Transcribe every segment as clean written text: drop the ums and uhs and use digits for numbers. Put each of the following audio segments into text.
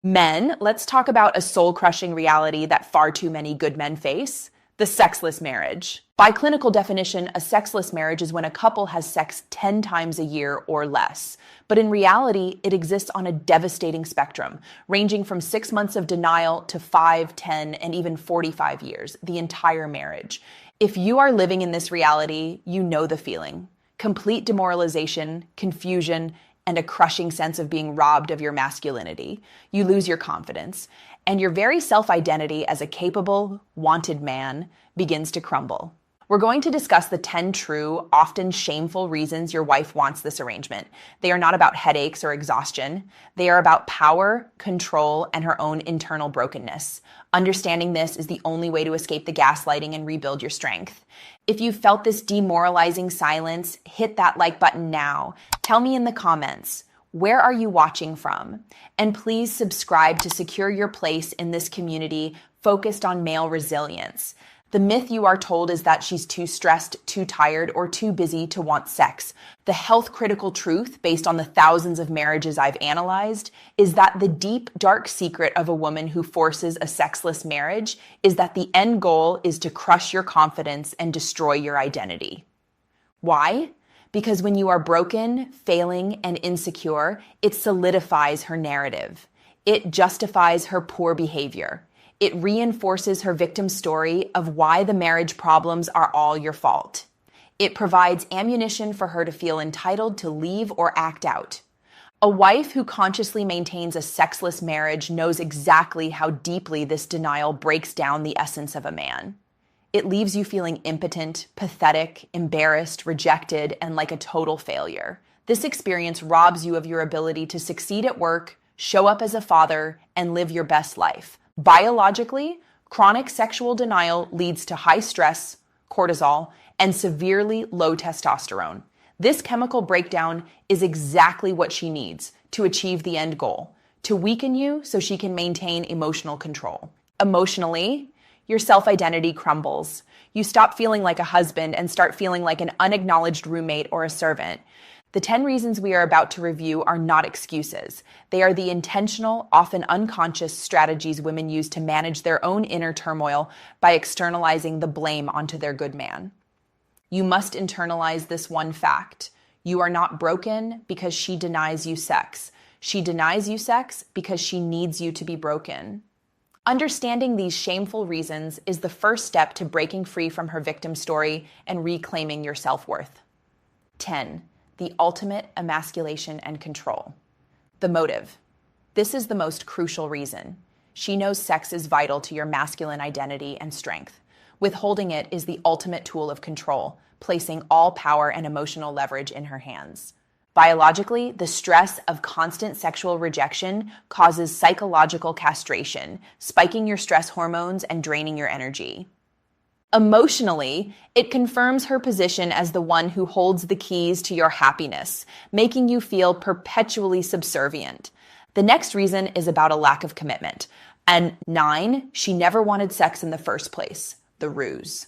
Men, let's talk about a soul-crushing reality that far too many good men face: the sexless marriage. By clinical definition, a sexless marriage is when a couple has sex 10 times a year or less. But in reality, it exists on a devastating spectrum, ranging from 6 months of denial to 5, 10, and even 45 years, the entire marriage. If you are living in this reality, you know the feeling. Complete demoralization, confusion, and a crushing sense of being robbed of your masculinity. You lose your confidence, and your very self-identity as a capable, wanted man begins to crumble. We're going to discuss the 10 true, often shameful reasons your wife wants this arrangement. They are not about headaches or exhaustion. They are about power, control, and her own internal brokenness. Understanding this is the only way to escape the gaslighting and rebuild your strength. If you felt this demoralizing silence, hit that like button now. Tell me in the comments, where are you watching from? And please subscribe to secure your place in this community focused on male resilience. The myth you are told is that she's too stressed, too tired, or too busy to want sex. The health-critical truth, based on the thousands of marriages I've analyzed, is that the deep, dark secret of a woman who forces a sexless marriage is that the end goal is to crush your confidence and destroy your identity. Why? Because when you are broken, failing, and insecure, it solidifies her narrative. It justifies her poor behavior. It reinforces her victim story of why the marriage problems are all your fault. It provides ammunition for her to feel entitled to leave or act out. A wife who consciously maintains a sexless marriage knows exactly how deeply this denial breaks down the essence of a man. It leaves you feeling impotent, pathetic, embarrassed, rejected, and like a total failure. This experience robs you of your ability to succeed at work, show up as a father, and live your best life. Biologically, chronic sexual denial leads to high stress, cortisol, and severely low testosterone. This chemical breakdown is exactly what she needs to achieve the end goal, to weaken you so she can maintain emotional control. Emotionally, your self-identity crumbles. You stop feeling like a husband and start feeling like an unacknowledged roommate or a servant. The 10 reasons we are about to review are not excuses. They are the intentional, often unconscious strategies women use to manage their own inner turmoil by externalizing the blame onto their good man. You must internalize this one fact. You are not broken because she denies you sex. She denies you sex because she needs you to be broken. Understanding these shameful reasons is the first step to breaking free from her victim story and reclaiming your self-worth. 10. The ultimate emasculation and control. The motive. This is the most crucial reason. She knows sex is vital to your masculine identity and strength. Withholding it is the ultimate tool of control, placing all power and emotional leverage in her hands. Biologically, the stress of constant sexual rejection causes psychological castration, spiking your stress hormones and draining your energy. Emotionally, it confirms her position as the one who holds the keys to your happiness, making you feel perpetually subservient. The next reason is about a lack of commitment. And 9, she never wanted sex in the first place, the ruse.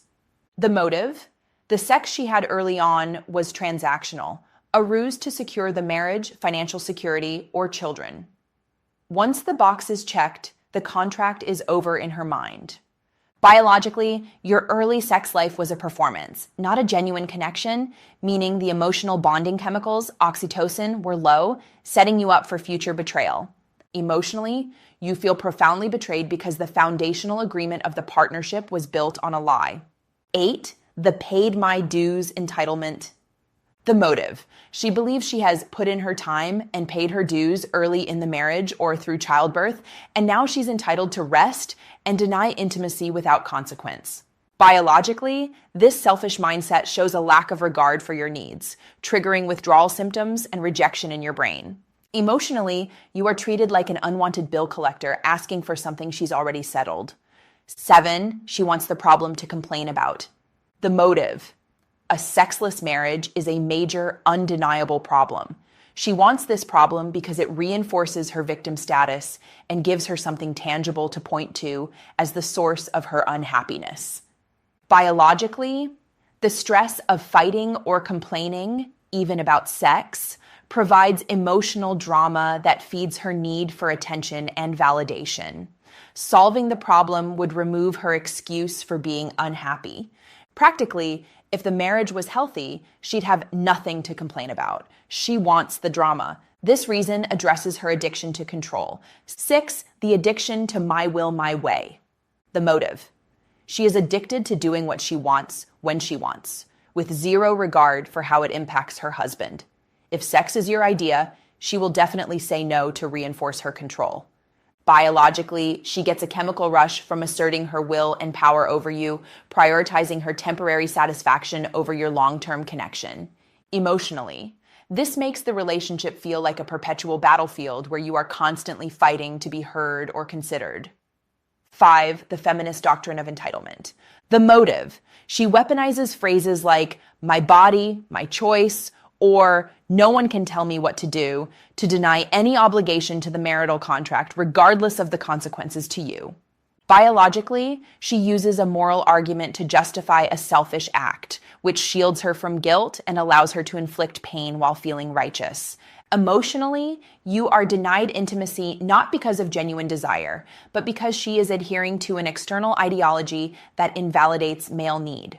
The motive? The sex she had early on was transactional, a ruse to secure the marriage, financial security, or children. Once the box is checked, the contract is over in her mind. Biologically, your early sex life was a performance, not a genuine connection, meaning the emotional bonding chemicals, oxytocin, were low, setting you up for future betrayal. Emotionally, you feel profoundly betrayed because the foundational agreement of the partnership was built on a lie. 8, the paid my dues entitlement. The motive. She believes she has put in her time and paid her dues early in the marriage or through childbirth, and now she's entitled to rest and deny intimacy without consequence. Biologically, this selfish mindset shows a lack of regard for your needs, triggering withdrawal symptoms and rejection in your brain. Emotionally, you are treated like an unwanted bill collector asking for something she's already settled. 7, she wants the problem to complain about. The motive. A sexless marriage is a major, undeniable problem. She wants this problem because it reinforces her victim status and gives her something tangible to point to as the source of her unhappiness. Biologically, the stress of fighting or complaining, even about sex, provides emotional drama that feeds her need for attention and validation. Solving the problem would remove her excuse for being unhappy. Practically, if the marriage was healthy, she'd have nothing to complain about. She wants the drama. This reason addresses her addiction to control. 6, the addiction to my will, my way. The motive. She is addicted to doing what she wants when she wants, with zero regard for how it impacts her husband. If sex is your idea, she will definitely say no to reinforce her control. Biologically, she gets a chemical rush from asserting her will and power over you, prioritizing her temporary satisfaction over your long-term connection. Emotionally, this makes the relationship feel like a perpetual battlefield where you are constantly fighting to be heard or considered. 5, the feminist doctrine of entitlement. The motive. She weaponizes phrases like, my body, my choice, or no one can tell me what to do, to deny any obligation to the marital contract, regardless of the consequences to you. Biologically, she uses a moral argument to justify a selfish act, which shields her from guilt and allows her to inflict pain while feeling righteous. Emotionally, you are denied intimacy not because of genuine desire, but because she is adhering to an external ideology that invalidates male need.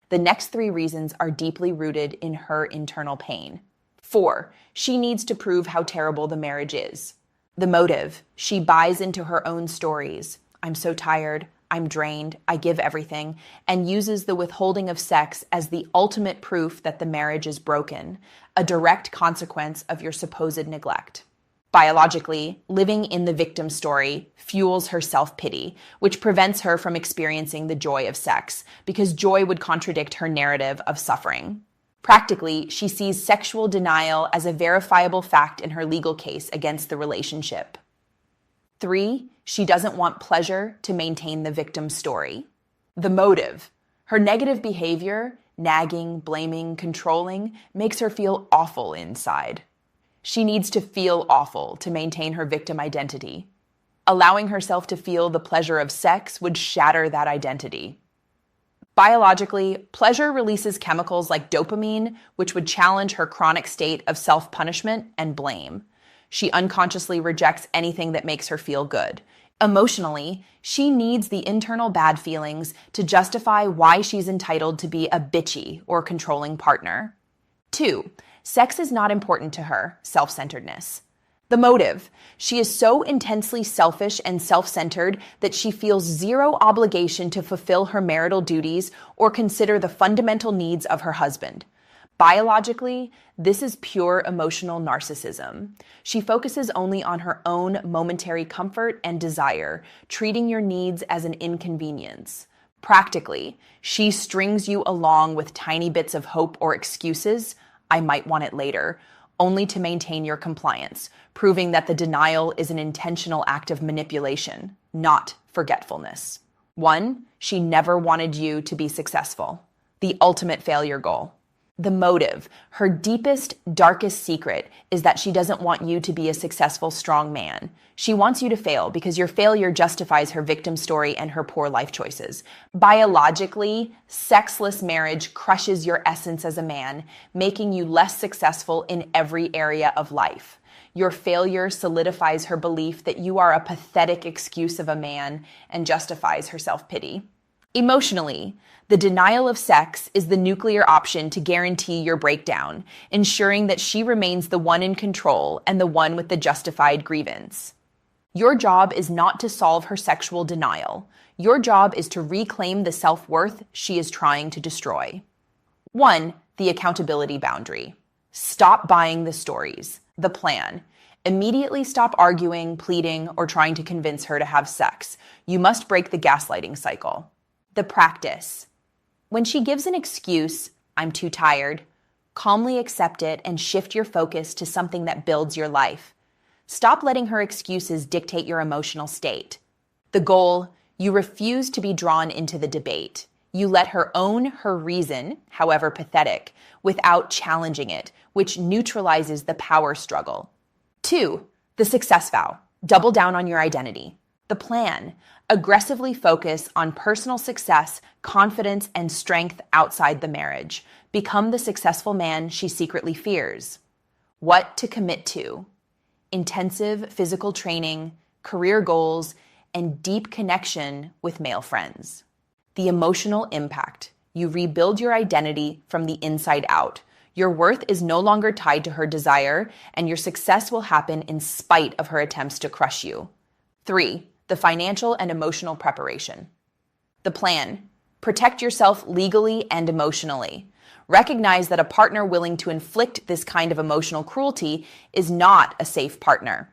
The next 3 reasons are deeply rooted in her internal pain. 4, she needs to prove how terrible the marriage is. The motive. She buys into her own stories. I'm so tired, I'm drained, I give everything, and uses the withholding of sex as the ultimate proof that the marriage is broken, a direct consequence of your supposed neglect. Biologically, living in the victim story fuels her self-pity, which prevents her from experiencing the joy of sex, because joy would contradict her narrative of suffering. Practically, she sees sexual denial as a verifiable fact in her legal case against the relationship. 3, she doesn't want pleasure to maintain the victim story. The motive. Her negative behavior, nagging, blaming, controlling, makes her feel awful inside. She needs to feel awful to maintain her victim identity. Allowing herself to feel the pleasure of sex would shatter that identity. Biologically, pleasure releases chemicals like dopamine, which would challenge her chronic state of self-punishment and blame. She unconsciously rejects anything that makes her feel good. Emotionally, she needs the internal bad feelings to justify why she's entitled to be a bitchy or controlling partner. 2, sex is not important to her, self-centeredness. The motive. She is so intensely selfish and self-centered that she feels zero obligation to fulfill her marital duties or consider the fundamental needs of her husband. Biologically, this is pure emotional narcissism. She focuses only on her own momentary comfort and desire, treating your needs as an inconvenience. Practically, she strings you along with tiny bits of hope or excuses, I might want it later, only to maintain your compliance, proving that the denial is an intentional act of manipulation, not forgetfulness. 1, she never wanted you to be successful, the ultimate failure goal. The motive, her deepest, darkest secret, is that she doesn't want you to be a successful, strong man. She wants you to fail because your failure justifies her victim story and her poor life choices. Biologically, sexless marriage crushes your essence as a man, making you less successful in every area of life. Your failure solidifies her belief that you are a pathetic excuse of a man and justifies her self-pity. Emotionally, the denial of sex is the nuclear option to guarantee your breakdown, ensuring that she remains the one in control and the one with the justified grievance. Your job is not to solve her sexual denial. Your job is to reclaim the self-worth she is trying to destroy. 1, the accountability boundary. Stop buying the stories, the plan. Immediately stop arguing, pleading, or trying to convince her to have sex. You must break the gaslighting cycle. The practice. When she gives an excuse, I'm too tired, calmly accept it and shift your focus to something that builds your life. Stop letting her excuses dictate your emotional state. The goal, you refuse to be drawn into the debate. You let her own her reason, however pathetic, without challenging it, which neutralizes the power struggle. 2, the success vow. Double down on your identity. The plan. Aggressively focus on personal success, confidence, and strength outside the marriage. Become the successful man she secretly fears. what to commit to: intensive physical training, career goals, and deep connection with male friends. The emotional impact: you rebuild your identity from the inside out. Your worth is no longer tied to her desire, and your success will happen in spite of her attempts to crush you. 3. The financial and emotional preparation. The plan: protect yourself legally and emotionally. Recognize that a partner willing to inflict this kind of emotional cruelty is not a safe partner.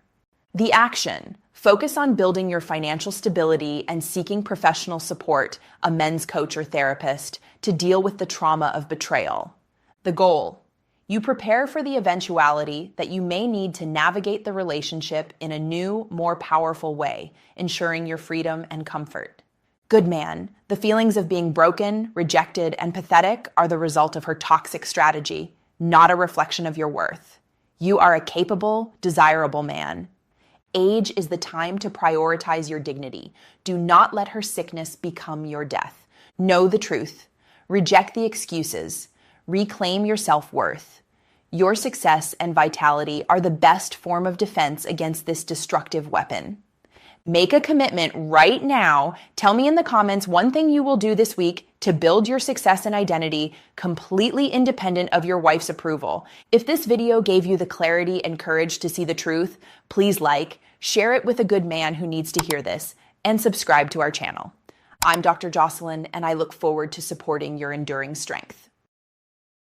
The action: focus on building your financial stability and seeking professional support, a men's coach or therapist, to deal with the trauma of betrayal. The goal: you prepare for the eventuality that you may need to navigate the relationship in a new, more powerful way, ensuring your freedom and comfort. Good man: the feelings of being broken, rejected, and pathetic are the result of her toxic strategy, not a reflection of your worth. You are a capable, desirable man. Age is the time to prioritize your dignity. Do not let her sickness become your death. Know the truth. Reject the excuses. Reclaim your self-worth. Your success and vitality are the best form of defense against this destructive weapon. Make a commitment right now. Tell me in the comments one thing you will do this week to build your success and identity completely independent of your wife's approval. If this video gave you the clarity and courage to see the truth, please like, share it with a good man who needs to hear this, and subscribe to our channel. I'm Dr. Jocelyn, and I look forward to supporting your enduring strength.